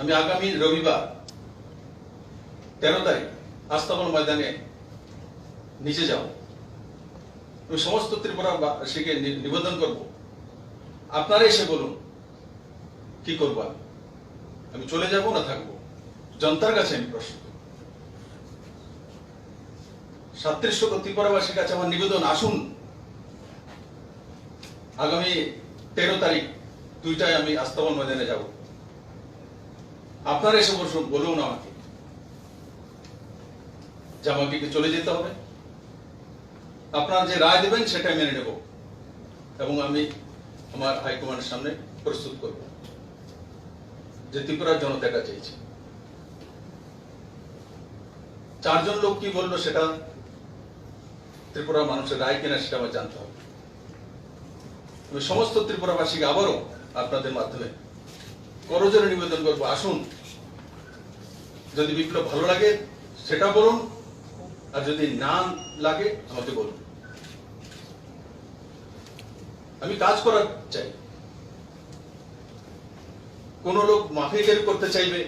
আমি আগামী রবিবার 13 তারিখ আস্তাবল ময়দানে নিচে যাব। আমি সমস্ত ত্রিপুরাবাসীকে নিবেদন করব, আপনারা এসে বলুন কি করব। আমি চলে যাব না থাকবো, জনতার কাছে আমি প্রশ্ন। 3700 ত্রিপুরাবাসীর কাছে আমার নিবেদন, আসুন আগামী 13 তারিখ 2টায় আমি আস্তাবল ময়দানে যাব। আপনারা এসে বলুন আমাকে যে আমাকে কি চলে যেতে হবে। আপনারা যে রায় দেবেন সেটাই মেনে নেব এবং আমি আমার হাইকমান্ডের সামনে প্রস্তুত করব যে ত্রিপুরার জনতা এটা চাইছে। 4 জন লোক কি বললো সেটা ত্রিপুরার মানুষের রায় কিনা সেটা আমার জানতে হবে। আমি সমস্ত ত্রিপুরাবাসীকে আবারও আপনাদের মাধ্যমে করজোরে নিবেদন করবো, আসুন। যদি বিপ্লব ভালো লাগে সেটা বলুন, আর যদি না লাগে আমাকে বলুন। আমি কাজ করার চাই। কোন লোক মাফিয়াগিরি করতে চাইবে